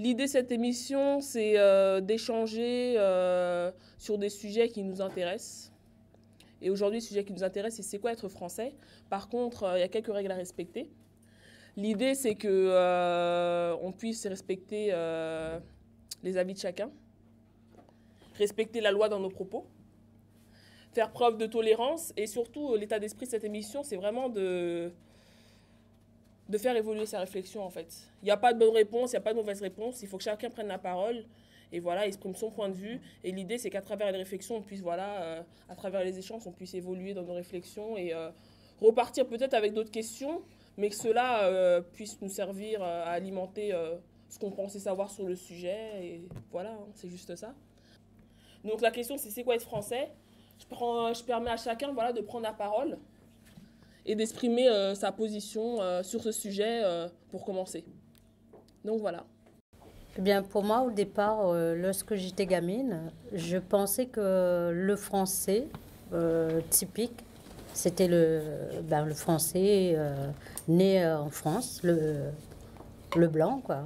L'idée de cette émission, c'est d'échanger sur des sujets qui nous intéressent. Et aujourd'hui, le sujet qui nous intéresse, c'est quoi être français. Par contre, il y a quelques règles à respecter. L'idée, c'est que on puisse respecter les avis de chacun, respecter la loi dans nos propos, faire preuve de tolérance et surtout, l'état d'esprit de cette émission, c'est vraiment de faire évoluer sa réflexion en fait. Il n'y a pas de bonne réponse, il n'y a pas de mauvaise réponse, il faut que chacun prenne la parole et voilà, exprime son point de vue. Et l'idée, c'est qu'à travers les réflexions, on puisse, voilà, à travers les échanges, on puisse évoluer dans nos réflexions et repartir peut-être avec d'autres questions, mais que cela puisse nous servir à alimenter ce qu'on pensait savoir sur le sujet. Et voilà, hein, c'est juste ça. Donc la question, c'est quoi être français? Je permets à chacun, voilà, de prendre la parole et d'exprimer sa position sur ce sujet pour commencer. Donc voilà. Eh bien, pour moi, au départ, lorsque j'étais gamine, je pensais que le français typique, c'était le français né en France, le blanc, quoi.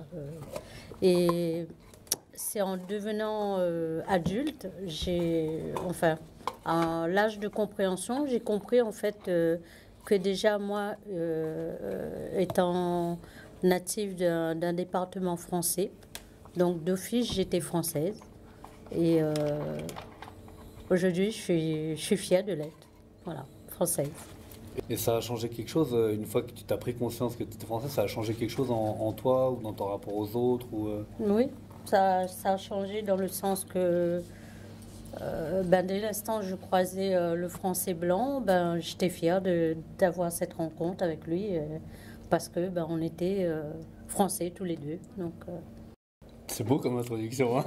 Et c'est en devenant adulte, à l'âge de compréhension, j'ai compris en fait que déjà moi, étant native d'un département français, donc d'office j'étais française et aujourd'hui je suis fière de l'être, voilà, française. Et ça a changé quelque chose, une fois que tu t'as pris conscience que tu étais française, ça a changé quelque chose en toi ou dans ton rapport aux autres ou Oui, ça a changé dans le sens que dès l'instant où je croisais le français blanc, j'étais fière d'avoir cette rencontre avec lui parce que on était français tous les deux. Donc, c'est beau comme introduction, hein.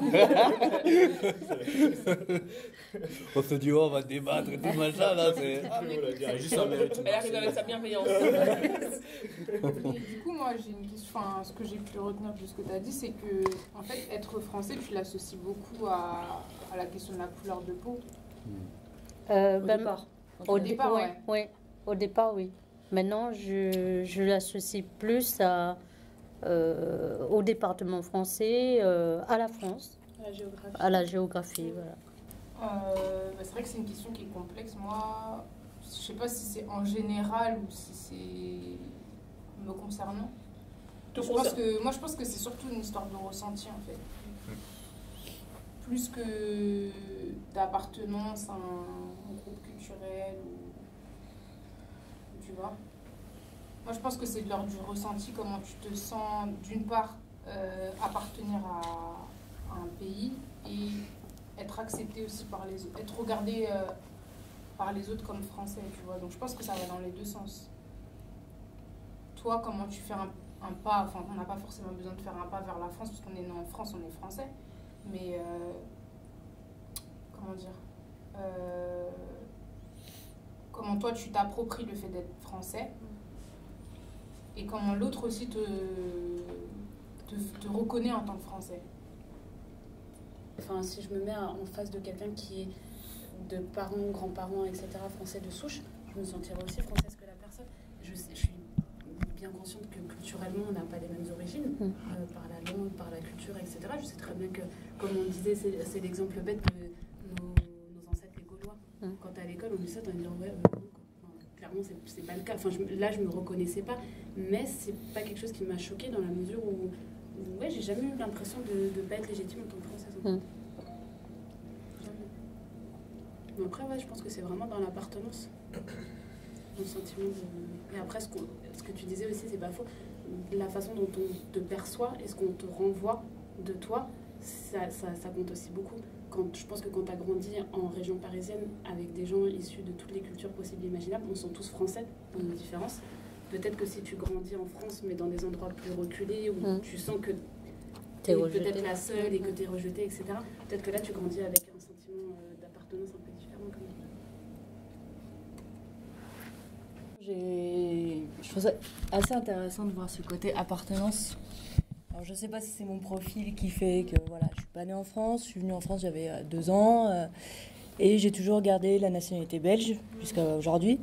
On se dit, oh, on va débattre et tout machin, là, c'est... Elle arrive avec sa bienveillance. Et du coup, moi, j'ai une question, ce que j'ai pu retenir de ce que tu as dit, c'est que, en fait, être français, tu l'associes beaucoup à la question de la couleur de peau. Au départ, ouais. Oui. Au départ, oui. Maintenant, je l'associe plus au département français, à la France, à la géographie. Voilà. C'est vrai que c'est une question qui est complexe. Moi, je sais pas si c'est en général ou si c'est me concernant. Je pense que c'est surtout une histoire de ressenti en fait. Plus que d'appartenance à un groupe culturel ou tu vois. Moi, je pense que c'est de l'ordre du ressenti, comment tu te sens, d'une part, appartenir à un pays et être accepté aussi par les autres, être regardé par les autres comme français, tu vois. Donc, je pense que ça va dans les deux sens. Toi, comment tu fais un pas, enfin, on n'a pas forcément besoin de faire un pas vers la France, parce qu'on est né en France, on est français, mais, comment dire, comment toi, tu t'appropries le fait d'être français, et comment l'autre aussi te reconnaît en tant que français. Enfin, si je me mets en face de quelqu'un qui est de parents, grands-parents, etc., français de souche, je me sentirais aussi française que la personne. Je suis bien consciente que culturellement, on n'a pas les mêmes origines, par la langue, par la culture, etc. Je sais très bien que, comme on disait, c'est l'exemple bête de nos ancêtres les Gaulois. Quand t'es à l'école, on dit ça, t'as envie de dire ouais, clairement, c'est pas le cas. Enfin, là, je me reconnaissais pas, mais c'est pas quelque chose qui m'a choquée dans la mesure où ouais, j'ai jamais eu l'impression de pas être légitime en tant que française. Jamais. Mais après, ouais, je pense que c'est vraiment dans l'appartenance, le sentiment de... Et après, ce que tu disais aussi, c'est pas faux. La façon dont on te perçoit et ce qu'on te renvoie de toi, ça compte aussi beaucoup. Je pense que quand tu as grandi en région parisienne avec des gens issus de toutes les cultures possibles et imaginables, on sont tous français dans nos différences. Peut-être que si tu grandis en France, mais dans des endroits plus reculés, où tu sens que tu es peut-être la seule et que tu es rejetée, etc., peut-être que là, tu grandis avec un sentiment d'appartenance un peu différent. Je trouve ça assez intéressant de voir ce côté appartenance. Alors, je ne sais pas si c'est mon profil qui fait que voilà, je ne suis pas née en France, je suis venue en France, j'avais 2 ans, et j'ai toujours gardé la nationalité belge jusqu'à aujourd'hui.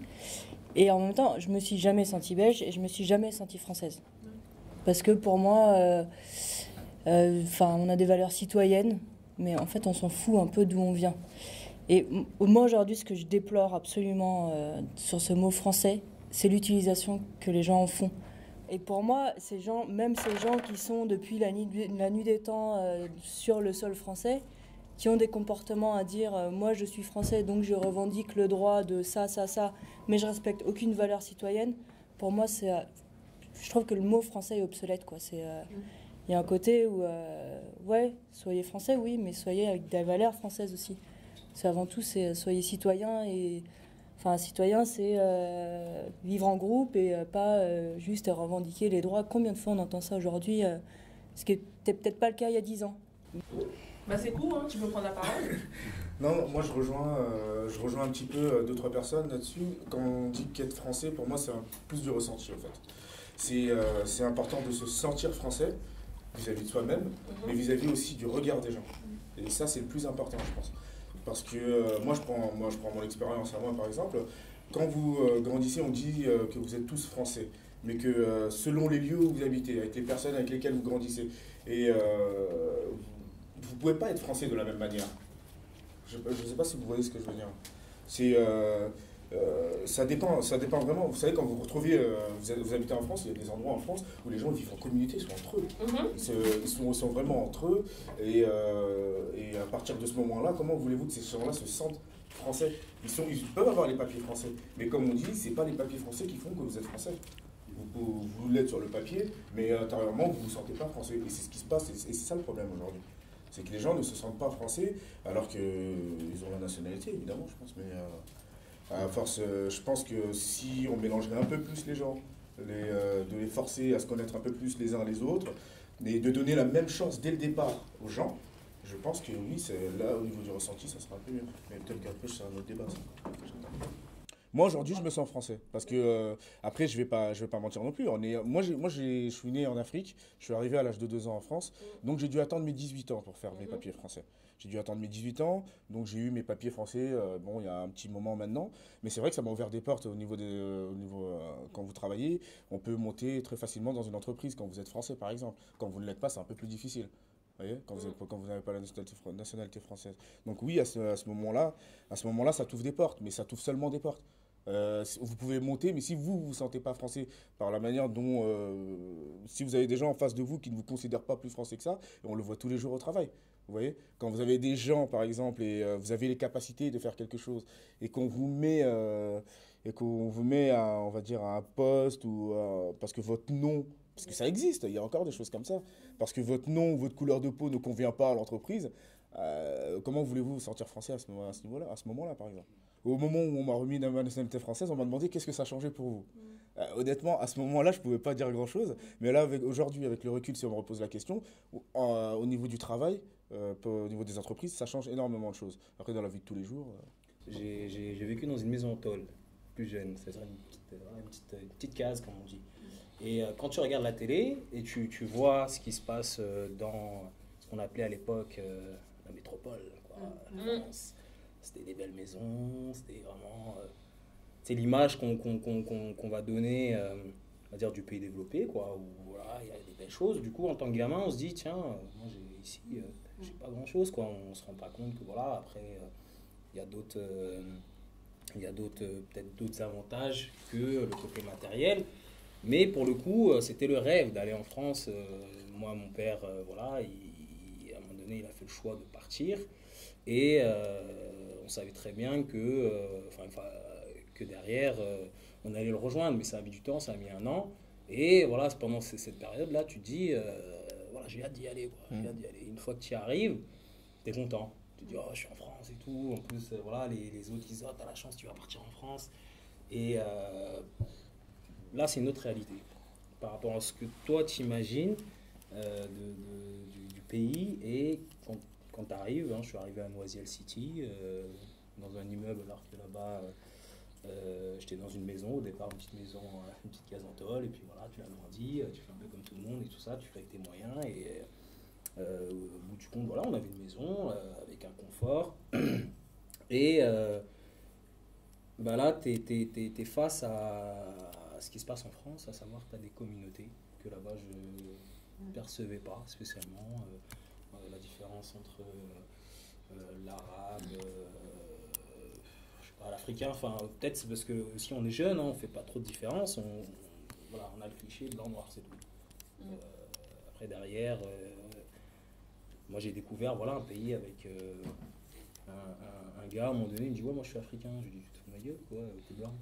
Et en même temps, je me suis jamais sentie belge et je me suis jamais sentie française. Parce que pour moi, Enfin, on a des valeurs citoyennes, mais en fait, on s'en fout un peu d'où on vient. Et moi, aujourd'hui, ce que je déplore absolument sur ce mot français, c'est l'utilisation que les gens en font. Et pour moi, même ces gens qui sont depuis la nuit des temps sur le sol français, qui ont des comportements à dire moi je suis français donc je revendique le droit de ça, mais je respecte aucune valeur citoyenne, pour moi je trouve que le mot français est obsolète, quoi. Il y a un côté où ouais, soyez français, oui, mais soyez avec des valeurs françaises aussi. C'est avant tout, soyez citoyen, et enfin citoyen c'est vivre en groupe et pas juste revendiquer les droits. Combien de fois on entend ça aujourd'hui, ce qui n'était peut-être pas le cas il y a 10 ans. Bah c'est cool, hein, tu peux prendre la parole. Non, moi je rejoins un petit peu deux, trois personnes là-dessus. Quand on dit qu'être français, pour moi c'est plus du ressenti en fait. C'est important de se sentir français vis-à-vis de soi-même, mais vis-à-vis aussi du regard des gens. Et ça c'est le plus important, je pense. Parce que moi je prends mon expérience à moi par exemple. Quand vous grandissez, on dit que vous êtes tous français, mais que selon les lieux où vous habitez, avec les personnes avec lesquelles vous grandissez, et vous ne pouvez pas être français de la même manière. Je ne sais pas si vous voyez ce que je veux dire. Ça dépend vraiment. Vous savez, quand vous retrouvez, vous habitez en France, il y a des endroits en France où les gens vivent en communauté, ils sont entre eux. Ils sont vraiment entre eux. Et à partir de ce moment-là, comment voulez-vous que ces gens-là se sentent français? Ils peuvent avoir les papiers français. Mais comme on dit, ce n'est pas les papiers français qui font que vous êtes français. Vous l'êtes sur le papier, mais intérieurement, vous ne vous sentez pas français. Et c'est ce qui se passe, et c'est ça le problème aujourd'hui. C'est que les gens ne se sentent pas français, alors qu'ils ont la nationalité, évidemment, je pense. Mais à force, je pense que si on mélangerait un peu plus les gens, de les forcer à se connaître un peu plus les uns les autres, et de donner la même chance dès le départ aux gens, je pense que oui, là, au niveau du ressenti, ça sera un peu mieux. Mais peut-être qu'après, c'est un autre débat, ça. Moi, aujourd'hui, je me sens français. Parce que, après, je vais pas mentir non plus. Je suis né en Afrique. Je suis arrivé à l'âge de 2 ans en France. Donc, j'ai dû attendre mes 18 ans pour faire mes papiers français. J'ai dû attendre mes 18 ans. Donc, j'ai eu mes papiers français, il y a un petit moment maintenant. Mais c'est vrai que ça m'a ouvert des portes quand vous travaillez. On peut monter très facilement dans une entreprise quand vous êtes français, par exemple. Quand vous ne l'êtes pas, c'est un peu plus difficile. Vous voyez, quand vous n'avez pas la nationalité française. Donc, oui, à ce moment-là, ça t'ouvre des portes. Mais ça t'ouvre seulement des portes. Vous pouvez monter, mais si vous ne vous sentez pas français par la manière dont... si vous avez des gens en face de vous qui ne vous considèrent pas plus français que ça, et on le voit tous les jours au travail, vous voyez, quand vous avez des gens, par exemple, et vous avez les capacités de faire quelque chose, et qu'on vous met, à, on va dire, à un poste, ou parce que votre nom... Parce que ça existe, il y a encore des choses comme ça. Parce que votre nom ou votre couleur de peau ne convient pas à l'entreprise, comment voulez-vous vous sentir français à ce moment-là, par exemple? Au moment où on m'a remis ma nationalité française, on m'a demandé qu'est-ce que ça changeait pour vous. Honnêtement, à ce moment-là, je ne pouvais pas dire grand-chose. Mais là, aujourd'hui, avec le recul, si on me repose la question, au niveau du travail, au niveau des entreprises, ça change énormément de choses. Après, dans la vie de tous les jours... J'ai vécu dans une maison en tôle, plus jeune, c'est-à-dire une petite case, comme on dit. Et quand tu regardes la télé et tu vois ce qui se passe dans ce qu'on appelait à l'époque la métropole, quoi, la France, c'était des belles maisons, c'était vraiment... c'est l'image qu'on va donner, on va dire, du pays développé, quoi, où voilà, il y a des belles choses. Du coup, en tant que gamin, on se dit, tiens, moi ici, j'ai pas grand-chose, quoi. On se rend pas compte que, voilà, après, il y a d'autres... peut-être d'autres avantages que le côté matériel. Mais pour le coup, c'était le rêve d'aller en France. Moi, mon père, voilà, à un moment donné, il a fait le choix de partir. Et on savait très bien que derrière, on allait le rejoindre. Mais ça a mis du temps, ça a mis 1 an. Et voilà, pendant cette période-là, tu te dis, voilà, j'ai hâte d'y aller, quoi. J'ai hâte d'y aller. Une fois que tu y arrives, tu es content. Tu te dis, oh, je suis en France et tout. En plus, voilà, les autres disent, oh, t'as la chance, tu vas partir en France. Et... là, c'est une autre réalité par rapport à ce que toi t'imagines du pays. Et quand tu arrives, je suis arrivé à Noisiel City, dans un immeuble, alors que là-bas, j'étais dans une maison, au départ, une petite maison, une petite case en tôle, et puis voilà, tu agrandis, tu fais un peu comme tout le monde et tout ça, tu fais avec tes moyens. Et au bout du compte, voilà, on avait une maison avec un confort. Et là, t'es face à ce qui se passe en France, à savoir que tu as des communautés que là-bas, percevais pas spécialement la différence entre l'arabe, je sais pas, l'africain. Enfin, peut-être c'est parce que si on est jeune, hein, on fait pas trop de différence. Voilà, on a le cliché blanc-noir, c'est tout. Après derrière, moi j'ai découvert voilà, un pays avec un gars à un moment donné, il me dit ouais moi je suis africain. Je lui dis tu te fous de ma gueule quoi, t'es blanc.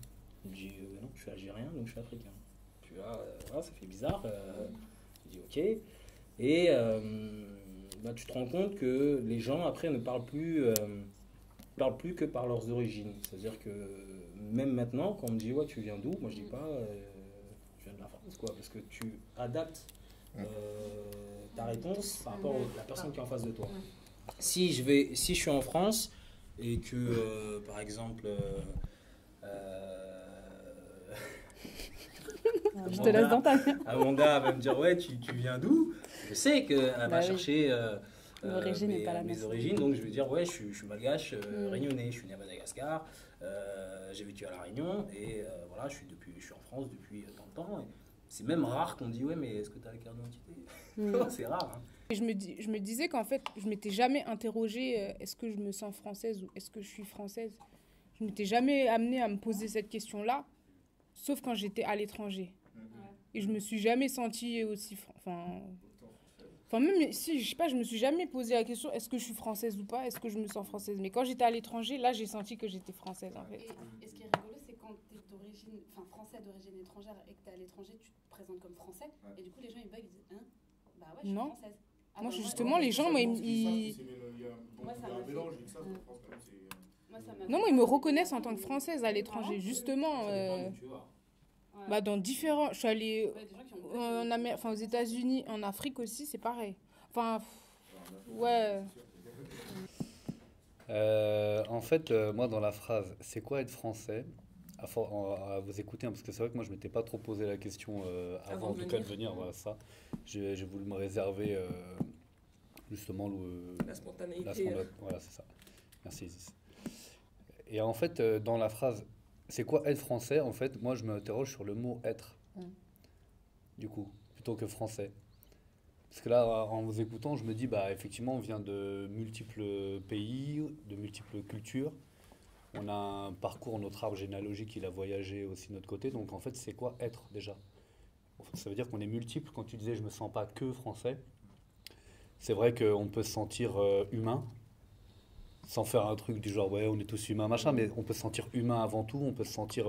Il me dit non je suis algérien donc je suis africain. Tu vois, voilà, ça fait bizarre. Je dis ok. Et bah, tu te rends compte que les gens après ne parlent plus que par leurs origines. C'est-à-dire que même maintenant quand on me dit ouais tu viens d'où, moi je dis pas je viens de la France quoi, parce que tu adaptes ta réponse par rapport à la personne qui est en face de toi. Si je suis en France et que par exemple je te laisse dans ta main. Amanda va me dire ouais tu viens d'où, je sais qu'elle va oui. chercher L'origine n'est pas la mes même. origines, donc je vais dire ouais je suis malgache, réunionnais, je suis né à Madagascar, j'ai vécu à La Réunion et voilà je suis en France depuis tant de temps. Et c'est même rare qu'on dit ouais mais est-ce que tu as la carte d'identité. C'est rare hein. Et je me disais qu'en fait, je m'étais jamais interrogée est-ce que je me sens française ou est-ce que je suis française. Je m'étais jamais amenée à me poser cette question-là, sauf quand j'étais à l'étranger. Et je me suis jamais sentie aussi... Enfin, même si, je sais pas, je me suis jamais posé la question est-ce que je suis française ou pas, est-ce que je me sens française. Mais quand j'étais à l'étranger, là, j'ai senti que j'étais française, en fait. Et ce qui est rigolo, c'est quand tu es d'origine, enfin français d'origine étrangère et que tu es à l'étranger, tu te présentes comme français. Et du coup, les gens, ils bug, ils disent hein. Bah ouais, je suis Non. française. Moi, justement, les gens, moi, ils... Non, moi, ils me reconnaissent en tant que française à l'étranger, justement. Bah, dans différents... Je suis allée aux États-Unis, en Afrique aussi, c'est pareil. Enfin, ouais. En fait, moi, dans la phrase, c'est quoi être français, à vous écouter, hein, parce que c'est vrai que moi, je ne m'étais pas trop posé la question avant, en tout cas, de venir. Voilà, ça. J'ai voulu me réserver justement La spontanéité. Voilà, c'est ça. Merci, Isis. Et en fait, dans la phrase, c'est quoi être français? En fait, moi, je m'interroge sur le mot être, du coup, plutôt que français. Parce que là, en vous écoutant, je me dis, bah, effectivement, on vient de multiples pays, de multiples cultures. On a un parcours, notre arbre généalogique, il a voyagé aussi de notre côté. Donc, en fait, c'est quoi être déjà? Ça veut dire qu'on est multiple. Quand tu disais, je me sens pas que français, c'est vrai qu'on peut se sentir humain, sans faire un truc du genre, ouais, on est tous humains, machin, mais on peut se sentir humain avant tout. On peut se sentir,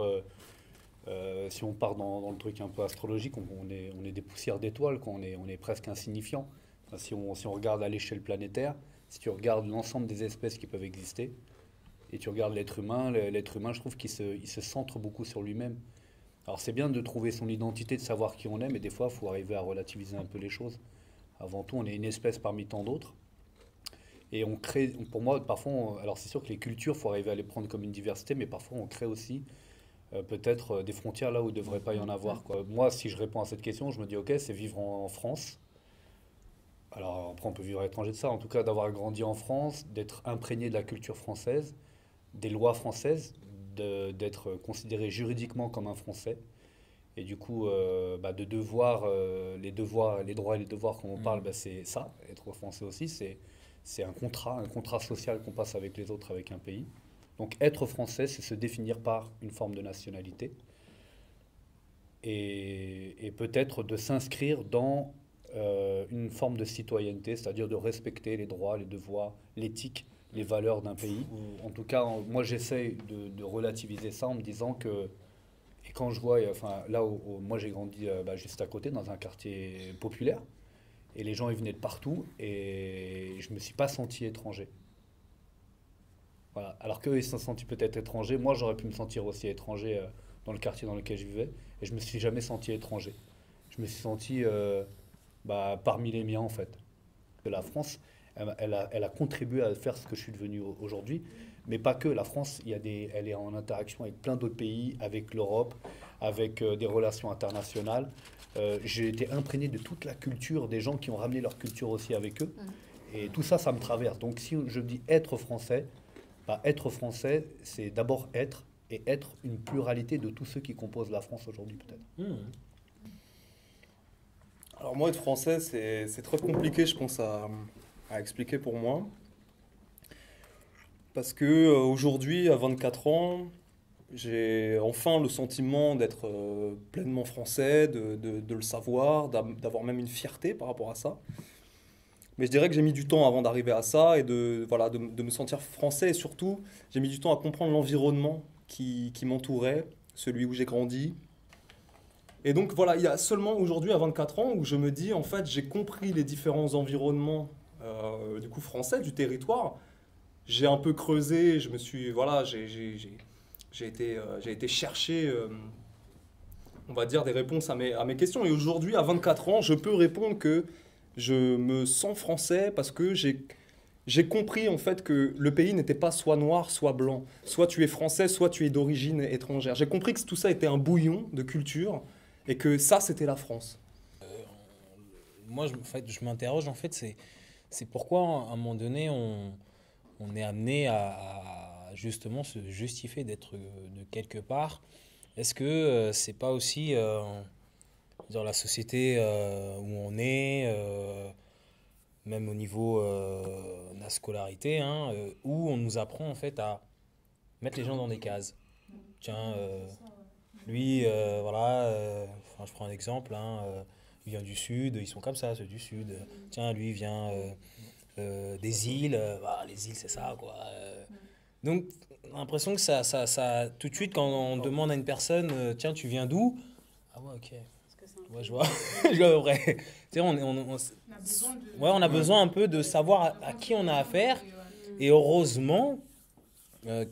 si on part dans le truc un peu astrologique, on est des poussières d'étoiles, on est presque insignifiant. Enfin, si on regarde à l'échelle planétaire, si tu regardes l'ensemble des espèces qui peuvent exister, et tu regardes l'être humain, je trouve qu'il se centre beaucoup sur lui-même. Alors c'est bien de trouver son identité, de savoir qui on est, mais des fois, il faut arriver à relativiser un peu les choses. Avant tout, on est une espèce parmi tant d'autres. Et on crée, pour moi, parfois, alors c'est sûr que les cultures, il faut arriver à les prendre comme une diversité, mais parfois on crée aussi peut-être des frontières là où il ne devrait pas y en avoir, quoi. Moi, si je réponds à cette question, je me dis, ok, c'est vivre en France. Alors après, on peut vivre à l'étranger de ça. En tout cas, d'avoir grandi en France, d'être imprégné de la culture française, des lois françaises, d'être considéré juridiquement comme un Français. Et du coup, de devoir, les droits et les devoirs, quand on parle, c'est ça, être français aussi, c'est un contrat social qu'on passe avec les autres, avec un pays. Donc être français, c'est se définir par une forme de nationalité. Et peut-être de s'inscrire dans une forme de citoyenneté, c'est-à-dire de respecter les droits, les devoirs, l'éthique, les valeurs d'un pays. En tout cas, moi j'essaye de relativiser ça en me disant que, et quand je vois, là où moi j'ai grandi juste à côté, dans un quartier populaire, et les gens ils venaient de partout, et je me suis pas senti étranger. Voilà. Alors qu'eux ils se sont sentis peut-être étrangers, moi j'aurais pu me sentir aussi étranger dans le quartier dans lequel je vivais, et je me suis jamais senti étranger. Je me suis senti parmi les miens en fait. La France, elle a contribué à faire ce que je suis devenu aujourd'hui, mais pas que. La France, elle est en interaction avec plein d'autres pays, avec l'Europe, avec des relations internationales. J'ai été imprégné de toute la culture des gens qui ont ramené leur culture aussi avec eux. Et tout ça, ça me traverse. Donc si je dis être français, c'est d'abord être, et être une pluralité de tous ceux qui composent la France aujourd'hui peut-être. Alors moi, être français, c'est très compliqué, je pense, à expliquer pour moi. Parce que aujourd'hui, à 24 ans, j'ai enfin le sentiment d'être pleinement français, de le savoir, d'avoir même une fierté par rapport à ça. Mais je dirais que j'ai mis du temps avant d'arriver à ça et voilà, de me sentir français. Et surtout, j'ai mis du temps à comprendre l'environnement qui m'entourait, celui où j'ai grandi. Et donc voilà, il y a seulement aujourd'hui, à 24 ans, où je me dis, en fait, j'ai compris les différents environnements du coup français, du territoire. J'ai un peu creusé, je me suis, voilà, j'ai été chercher, on va dire, des réponses à mes questions. Et aujourd'hui, à 24 ans, je peux répondre que je me sens français parce que j'ai compris en fait que le pays n'était pas soit noir, soit blanc. Soit tu es français, soit tu es d'origine étrangère. J'ai compris que tout ça était un bouillon de culture et que ça, c'était la France. Moi, en fait, je m'interroge, en fait, c'est pourquoi, à un moment donné, on est amené à justement se justifier d'être de quelque part. Est-ce que c'est pas aussi dans la société où on est, même au niveau de la scolarité, hein, où on nous apprend en fait à mettre les gens dans des cases. Tiens, lui, voilà, enfin, je prends un exemple, hein, il vient du sud, ils sont comme ça, ceux du sud. Tiens, lui, il vient des îles, bah, les îles, c'est ça, quoi. Donc, j'ai l'impression que ça, tout de suite, quand on demande à une personne, tiens, tu viens d'où? Ah ouais, ok. Ouais, je vois. Je vois à peu près. Tu sais, on a besoin un peu de savoir à qui on a affaire. Et heureusement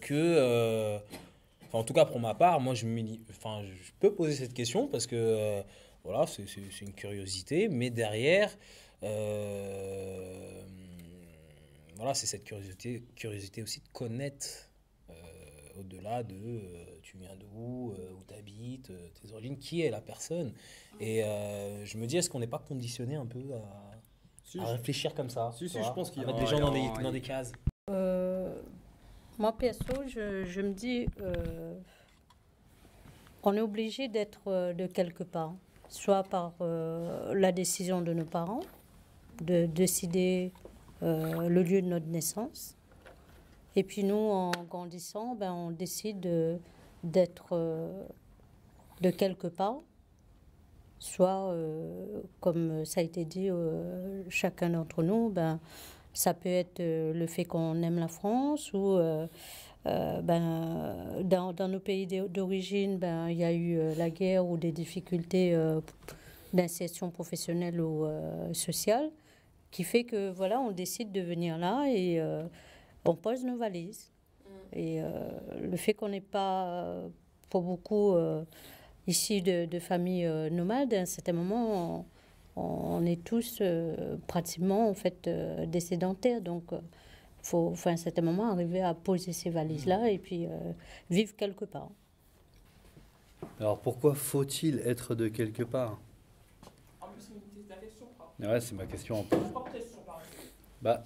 que, enfin, en tout cas pour ma part, moi, je peux poser cette question parce que, voilà, c'est une curiosité. Mais derrière, voilà, c'est cette curiosité aussi de connaître au-delà de tu viens d'où, où tu habites, tes origines, qui est la personne. Et je me dis, est-ce qu'on n'est pas conditionné un peu à réfléchir comme ça, Si, je pense qu'il y a à mettre les gens dans des cases. Moi, perso, je me dis, on est obligé d'être de quelque part, soit par la décision de nos parents, de décider le lieu de notre naissance. Et puis nous, en grandissant, ben, on décide d'être de quelque part, soit, comme ça a été dit, chacun d'entre nous, ben, ça peut être le fait qu'on aime la France ou ben, dans nos pays d'origine, ben, il y a eu la guerre ou des difficultés d'insertion professionnelle ou sociale qui fait que voilà, on décide de venir là et on pose nos valises. Et le fait qu'on n'est pas, pour beaucoup, ici de familles nomades, à un certain moment, on est tous pratiquement en fait, des sédentaires. Donc, il faut à un certain moment arriver à poser ces valises-là et puis vivre quelque part. Alors, pourquoi faut-il être de quelque part? En plus, c'est ta question. Ouais, c'est ma question en plus. Bah,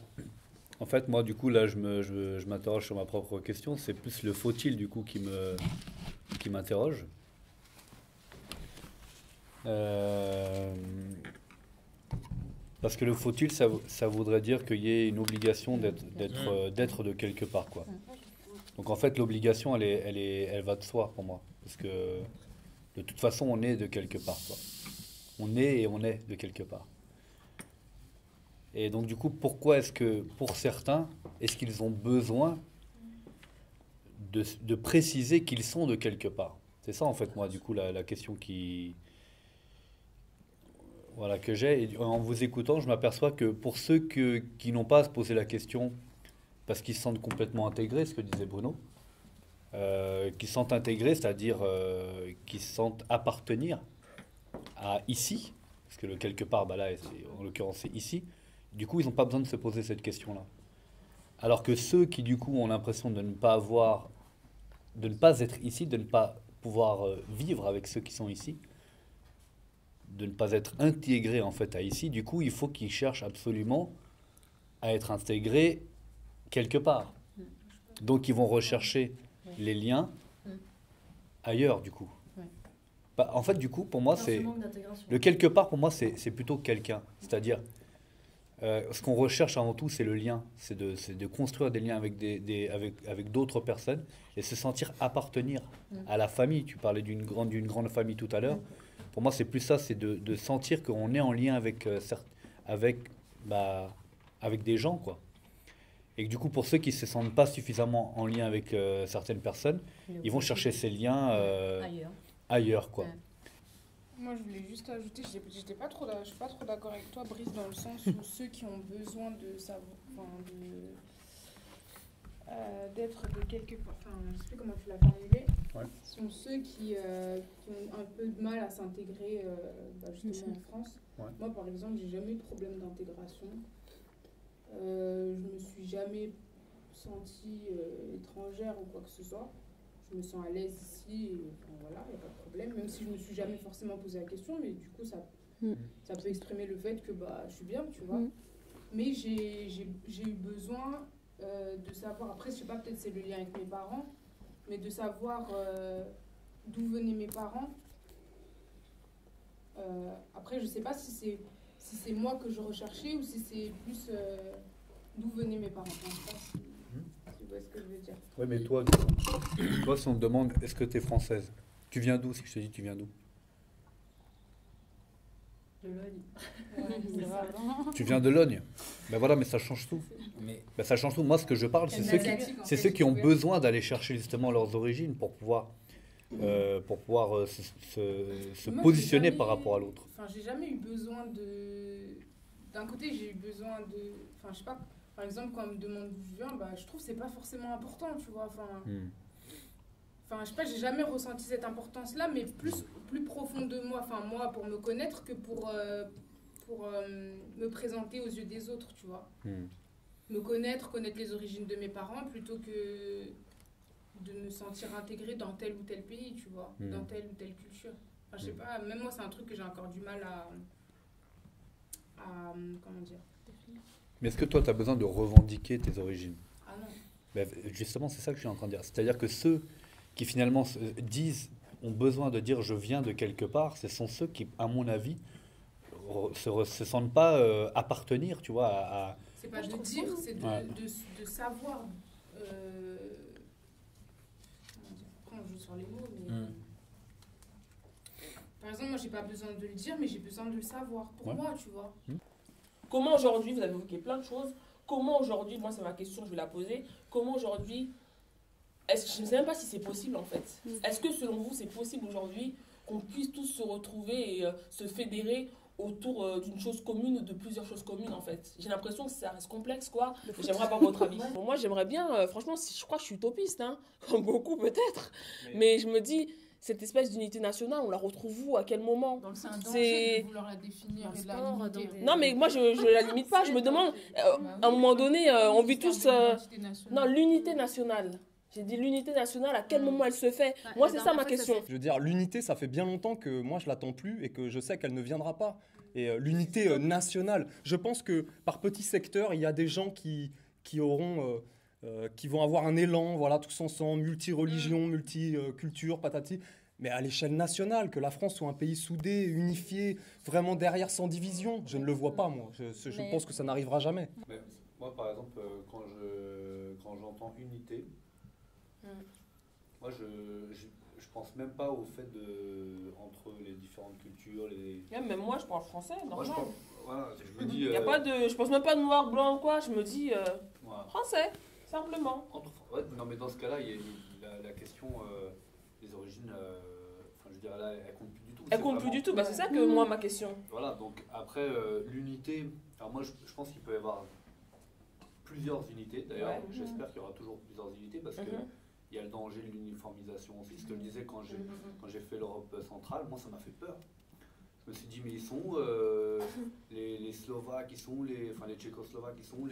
en fait, moi, du coup, là, je m'interroge sur ma propre question. C'est plus le faut-il, du coup, qui m'interroge. Parce que le faut-il, ça voudrait dire qu'il y ait une obligation d'être de quelque part, quoi. Donc, en fait, l'obligation, elle va de soi, pour moi. Parce que, de toute façon, on est de quelque part, quoi. On est et on est de quelque part. Et donc, du coup, pourquoi est-ce que, pour certains, est-ce qu'ils ont besoin de préciser qu'ils sont de quelque part? C'est ça, en fait, moi, du coup, la question voilà, que j'ai. Et en vous écoutant, je m'aperçois que pour ceux qui n'ont pas à se poser la question, parce qu'ils se sentent complètement intégrés, ce que disait Bruno, qui se sentent intégrés, c'est-à-dire qui se sentent appartenir à ici, parce que le quelque part, bah là, en l'occurrence, c'est ici. Du coup, ils n'ont pas besoin de se poser cette question-là. Alors que ceux qui, du coup, ont l'impression de ne pas être ici, de ne pas pouvoir vivre avec ceux qui sont ici, de ne pas être intégrés, en fait, à ici, du coup, il faut qu'ils cherchent absolument à être intégrés quelque part. Donc, ils vont rechercher les liens ailleurs, du coup. Bah, en fait, du coup, pour moi, Non, c'est ce manque d'intégration. le quelque part. Pour moi, c'est plutôt quelqu'un. C'est-à-dire, ce qu'on recherche avant tout, c'est le lien. C'est de construire des liens avec d'autres personnes et se sentir appartenir à la famille. Tu parlais d'une grande famille tout à l'heure. Pour moi, c'est plus ça, c'est de sentir qu'on est en lien avec des gens, quoi. Et que du coup, pour ceux qui ne se sentent pas suffisamment en lien avec certaines personnes, ils vont chercher ces liens ailleurs, quoi. Ouais. Moi, je voulais juste ajouter, je suis pas trop d'accord avec toi, Brice, dans le sens où ceux qui ont besoin de savoir, d'être de quelque part, enfin, je sais plus comment tu l'as formulé, sont ceux qui ont un peu de mal à s'intégrer justement en France. Ouais. Moi, par exemple, j'ai jamais eu de problème d'intégration. Je me suis jamais sentie étrangère ou quoi que ce soit. Je me sens à l'aise ici, et, enfin, voilà, il n'y a pas de problème, même si je ne me suis jamais forcément posé la question, mais du coup, ça peut exprimer le fait que je suis bien, tu vois. Mais j'ai eu besoin de savoir, après, je sais pas, peut-être c'est le lien avec mes parents, mais de savoir d'où venaient mes parents. Après, je sais pas si c'est moi que je recherchais ou si c'est plus d'où venaient mes parents. Enfin, je sais pas si tu vois ce que je veux dire. Oui, mais toi, si on te demande est-ce que tu es française, tu viens d'où? Si je te dis tu viens d'où? De Logne. Ouais, c'est ça. Tu viens de Logne. Ben voilà, mais ça change tout. Mais Ben ça change tout. Moi, ce que je parle, c'est ceux qui ont besoin d'aller chercher justement leurs origines pour pouvoir se Moi, positionner j'ai jamais par rapport à l'autre. Enfin, j'ai jamais eu besoin de. D'un côté, j'ai eu besoin de. Enfin, je sais pas. Par exemple, quand on me demande d'où je viens, je trouve que c'est pas forcément important, tu vois. Enfin, je sais pas, j'ai jamais ressenti cette importance-là, mais plus profond de moi. Enfin, moi, pour me connaître que pour me présenter aux yeux des autres, tu vois. Me connaître les origines de mes parents, plutôt que de me sentir intégrée dans tel ou tel pays, tu vois, dans telle ou telle culture. Enfin, je sais pas, même moi, c'est un truc que j'ai encore du mal à comment dire. Mais est-ce que toi, tu as besoin de revendiquer tes origines? Ah non. Ben, justement, c'est ça que je suis en train de dire. C'est-à-dire que ceux qui finalement ont besoin de dire je viens de quelque part, ce sont ceux qui, à mon avis, se sentent pas appartenir, tu vois, à C'est pas de dire, c'est de savoir. Comment dire, après, on joue sur les mots, mais. Par exemple, moi, j'ai pas besoin de le dire, mais j'ai besoin de le savoir pour moi, tu vois. Comment aujourd'hui, vous avez évoqué plein de choses, comment aujourd'hui, moi c'est ma question, je vais la poser, comment aujourd'hui, je ne sais même pas si c'est possible en fait. Est-ce que selon vous c'est possible aujourd'hui qu'on puisse tous se retrouver et se fédérer autour d'une chose commune ou de plusieurs choses communes en fait? J'ai l'impression que ça reste complexe quoi, j'aimerais avoir votre avis. Bon, moi j'aimerais bien, franchement je crois que je suis utopiste, hein, comme beaucoup peut-être, mais je me dis... Cette espèce d'unité nationale, on la retrouve où? À quel moment? C'est un danger de vouloir la définir et de la limiter. Non, mais moi, je ne la limite pas. Je me demande, à un moment donné, on vit tous... Non, l'unité nationale. J'ai dit l'unité nationale, à quel moment elle se fait? Moi, c'est ça ma question. Je veux dire, l'unité, ça fait bien longtemps que moi, je l'attends plus et que je sais qu'elle ne viendra pas. Et l'unité nationale, je pense que par petits secteurs, il y a des gens qui vont avoir un élan, voilà, tous ensemble, multi-religion, multi-culture, patati. Mais à l'échelle nationale, que la France soit un pays soudé, unifié, vraiment derrière sans division, je ne le vois pas, moi. Je pense que ça n'arrivera jamais. Mais moi, par exemple, quand j'entends unité, moi, je pense même pas au fait entre les différentes cultures, Même moi, je parle français, normal. Voilà, je me dis... Y a pas de, je pense même pas noir, blanc ou quoi, je me dis français, simplement. Non, mais dans ce cas-là, il y a la question des origines, je veux dire, là, elle compte plus du tout. Elle compte plus du tout, c'est ça que moi, ma question. Voilà, donc après, l'unité, alors moi, je pense qu'il peut y avoir plusieurs unités, d'ailleurs, j'espère qu'il y aura toujours plusieurs unités, parce que il y a le danger de l'uniformisation aussi. Je te le disais, quand j'ai fait l'Europe centrale, moi, ça m'a fait peur. Je me suis dit, mais ils sont les Slovaques, ils sont les Tchécoslovaques, ils sont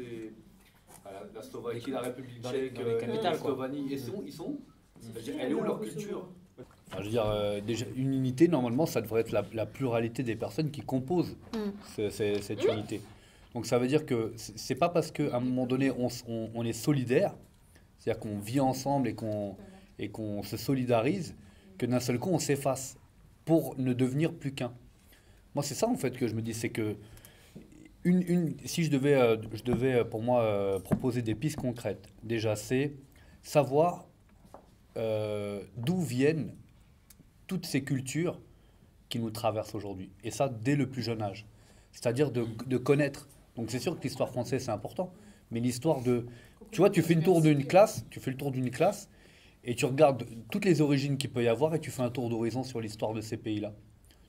la Slovaquie, la République tchèque, la Slovanie, ils sont. Elle est où leur culture? Enfin, je veux dire, déjà, une unité, normalement, ça devrait être la pluralité des personnes qui composent cette unité. Donc ça veut dire que c'est pas parce qu'à un moment donné, on est solidaire, c'est-à-dire qu'on vit ensemble et qu'on se solidarise, que d'un seul coup, on s'efface. pour ne devenir plus qu'un. Moi, c'est ça en fait que je me dis, c'est que si je devais pour moi proposer des pistes concrètes, déjà c'est savoir d'où viennent toutes ces cultures qui nous traversent aujourd'hui. Et ça, dès le plus jeune âge. C'est-à-dire de connaître. Donc c'est sûr que l'histoire française, c'est important. Mais l'histoire de... Tu vois, tu fais le tour d'une classe et tu regardes toutes les origines qu'il peut y avoir et tu fais un tour d'horizon sur l'histoire de ces pays-là.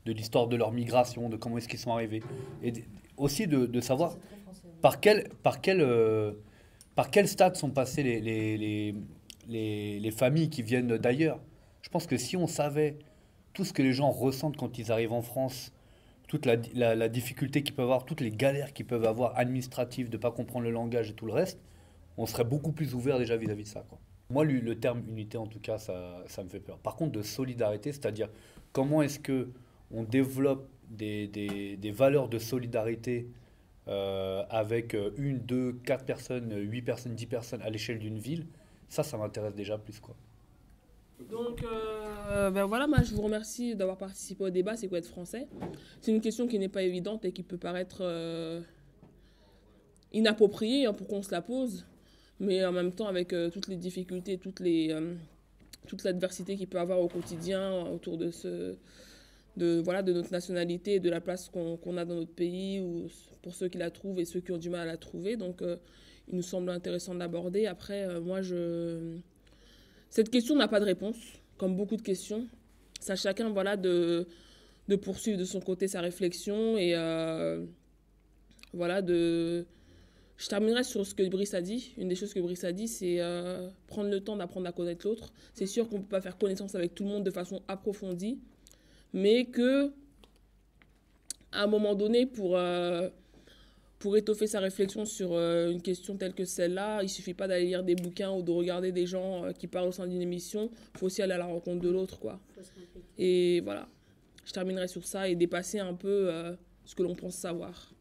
De l'histoire de leur migration, de comment est-ce qu'ils sont arrivés. Et aussi de savoir par quel stade sont passées les familles qui viennent d'ailleurs. Je pense que si on savait tout ce que les gens ressentent quand ils arrivent en France, toute la difficulté qu'ils peuvent avoir, toutes les galères qu'ils peuvent avoir administratives, de ne pas comprendre le langage et tout le reste, on serait beaucoup plus ouvert déjà vis-à-vis de ça, quoi. Moi, le terme unité, en tout cas, ça me fait peur. Par contre, de solidarité, c'est-à-dire comment est-ce qu'on développe des valeurs de solidarité avec 1, 2, 4 personnes, 8 personnes, 10 personnes à l'échelle d'une ville, ça m'intéresse déjà plus, quoi. Donc, voilà, moi je vous remercie d'avoir participé au débat. C'est quoi être français? C'est une question qui n'est pas évidente et qui peut paraître inappropriée pour qu'on se la pose, mais en même temps, avec toutes les difficultés, toute l'adversité qu'il peut avoir au quotidien autour de notre nationalité et de la place qu'on a dans notre pays, ou pour ceux qui la trouvent et ceux qui ont du mal à la trouver. Donc, il nous semble intéressant de l'aborder. Après, cette question n'a pas de réponse, comme beaucoup de questions. C'est à chacun de poursuivre de son côté sa réflexion. Et je terminerai sur ce que Brice a dit. Une des choses que Brice a dit, c'est prendre le temps d'apprendre à connaître l'autre. C'est sûr qu'on ne peut pas faire connaissance avec tout le monde de façon approfondie, mais que à un moment donné, pour étoffer sa réflexion sur une question telle que celle-là, il ne suffit pas d'aller lire des bouquins ou de regarder des gens qui parlent au sein d'une émission. Il faut aussi aller à la rencontre de l'autre, quoi. Et voilà, je terminerai sur ça et dépasser un peu ce que l'on pense savoir.